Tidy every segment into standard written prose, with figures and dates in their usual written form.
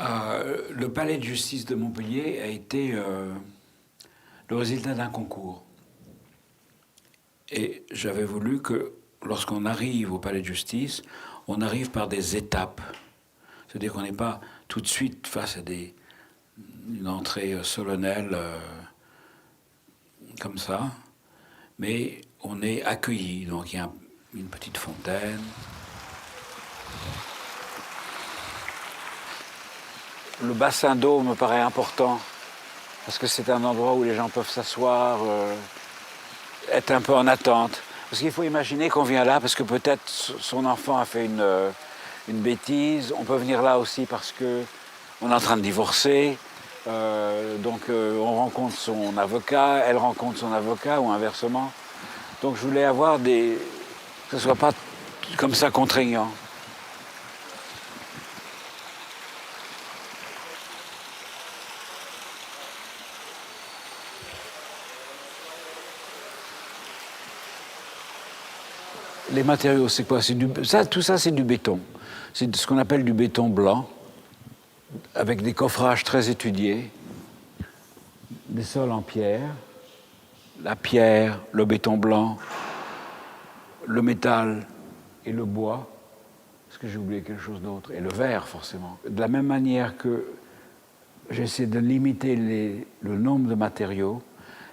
Le palais de justice de Montpellier a été le résultat d'un concours. Et j'avais voulu que lorsqu'on arrive au palais de justice, on arrive par des étapes. C'est-à-dire qu'on n'est pas tout de suite face à une entrée solennelle comme ça, mais on est accueilli. Donc il y a une petite fontaine. Le bassin d'eau me paraît important, parce que c'est un endroit où les gens peuvent s'asseoir, être un peu en attente. Parce qu'il faut imaginer qu'on vient là parce que peut-être son enfant a fait une bêtise. On peut venir là aussi parce qu'on est en train de divorcer. Donc on rencontre son avocat, elle rencontre son avocat ou inversement. Donc je voulais avoir que ce ne soit pas comme ça contraignant. Les matériaux, c'est quoi? Tout ça, c'est du béton. C'est ce qu'on appelle du béton blanc, avec des coffrages très étudiés, des sols en pierre, la pierre, le béton blanc, le métal et le bois. Est-ce que j'ai oublié quelque chose d'autre? Et le verre, forcément. De la même manière que j'essaie de limiter le nombre de matériaux,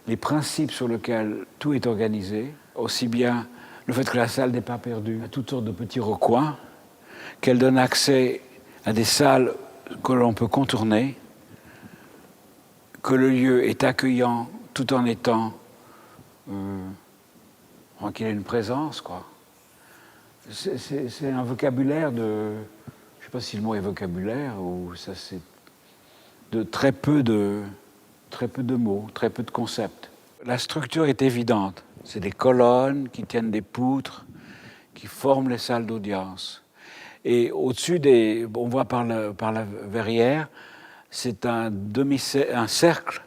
les principes sur lesquels tout est organisé, aussi bien le fait que la salle n'est pas perdue à toutes sortes de petits recoins, qu'elle donne accès à des salles que l'on peut contourner, que le lieu est accueillant tout en étant qu'il ait une présence, quoi. C'est un vocabulaire je ne sais pas si le mot est vocabulaire ou ça c'est de très peu de mots, très peu de concepts. La structure est évidente. C'est des colonnes qui tiennent des poutres, qui forment les salles d'audience. Et au-dessus on voit par la verrière, c'est un cercle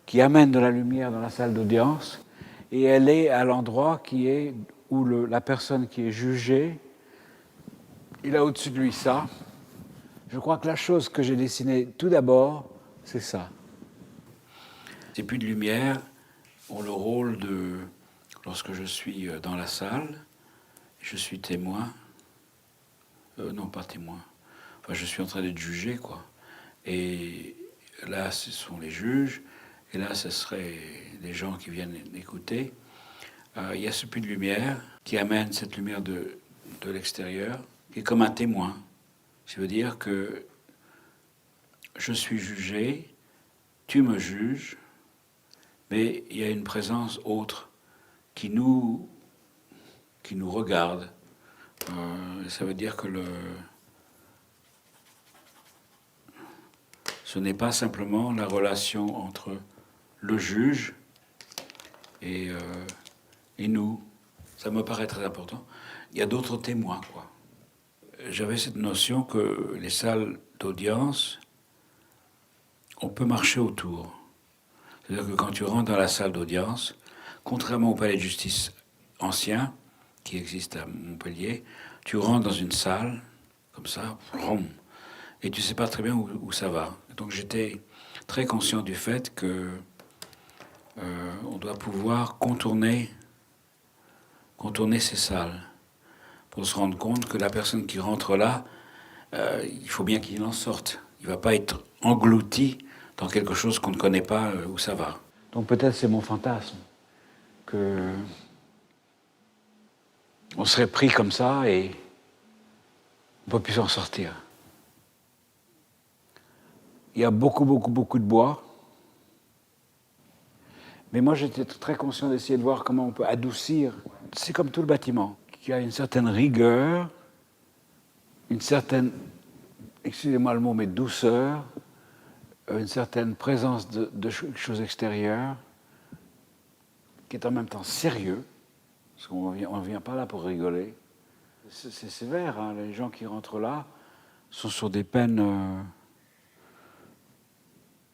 qui amène de la lumière dans la salle d'audience, et elle est à l'endroit où la personne qui est jugée, il a au-dessus de lui ça. Je crois que la chose que j'ai dessinée tout d'abord, c'est ça. Ces puits de lumière ont le rôle lorsque je suis dans la salle, je suis témoin, non pas témoin, enfin je suis en train d'être jugé, quoi. Et là, ce sont les juges, et là, ce serait des gens qui viennent écouter. Il y a ce puits de lumière qui amène cette lumière de l'extérieur, qui est comme un témoin. Ça veut dire que je suis jugé, tu me juges, mais il y a une présence autre qui nous regarde. Ça veut dire que ce n'est pas simplement la relation entre le juge et nous. Ça me paraît très important. Il y a d'autres témoins, quoi. J'avais cette notion que les salles d'audience, on peut marcher autour. C'est-à-dire que quand tu rentres dans la salle d'audience, contrairement au palais de justice ancien, qui existe à Montpellier, tu rentres dans une salle, comme ça, et tu ne sais pas très bien où ça va. Donc j'étais très conscient du fait que on doit pouvoir contourner ces salles pour se rendre compte que la personne qui rentre là, il faut bien qu'il en sorte. Il ne va pas être englouti dans quelque chose qu'on ne connaît pas où ça va. Donc peut-être c'est mon fantasme, que on serait pris comme ça et on ne peut plus s'en sortir. Il y a beaucoup de bois. Mais moi, j'étais très conscient d'essayer de voir comment on peut adoucir. C'est comme tout le bâtiment, qui a une certaine rigueur, une certaine, excusez-moi le mot, mais douceur, une certaine présence de choses extérieures, qui est en même temps sérieux, parce qu'on ne vient pas là pour rigoler. C'est sévère, hein, les gens qui rentrent là sont sur des peines...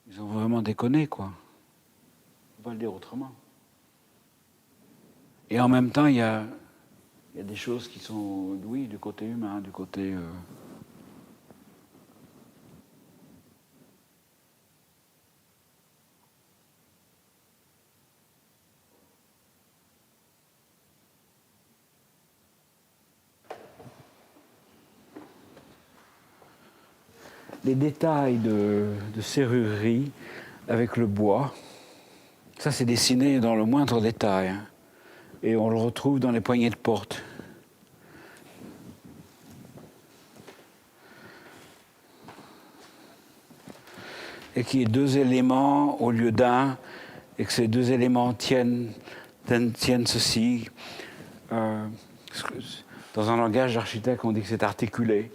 ils ont vraiment déconné, quoi. On va le dire autrement. Et en même temps, il y a des choses qui sont, oui, du côté humain, du côté les détails de serrurerie avec le bois. Ça, c'est dessiné dans le moindre détail, hein. Et on le retrouve dans les poignées de porte. Et qu'il y ait deux éléments au lieu d'un, et que ces deux éléments tiennent ceci. Dans un langage d'architecte, on dit que c'est articulé.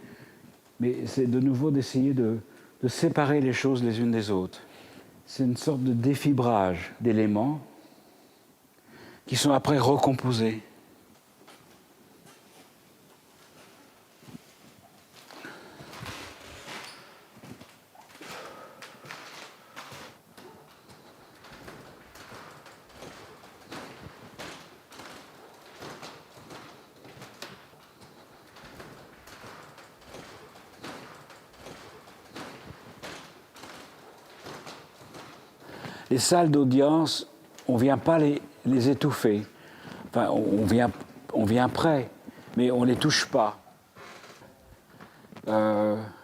Mais c'est de nouveau d'essayer de séparer les choses les unes des autres. C'est une sorte de défibrage d'éléments qui sont après recomposés. Les salles d'audience, on ne vient pas les étouffer. Enfin, on vient près, mais on ne les touche pas.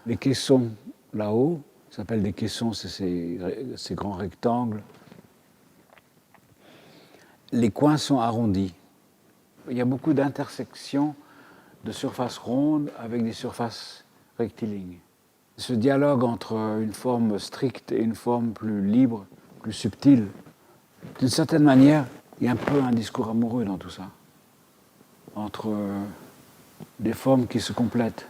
Les caissons là-haut, ça s'appelle des caissons, c'est ces grands rectangles. Les coins sont arrondis. Il y a beaucoup d'intersections de surfaces rondes avec des surfaces rectilignes. Ce dialogue entre une forme stricte et une forme plus libre, plus subtile, d'une certaine manière, il y a un peu un discours amoureux dans tout ça, entre des formes qui se complètent.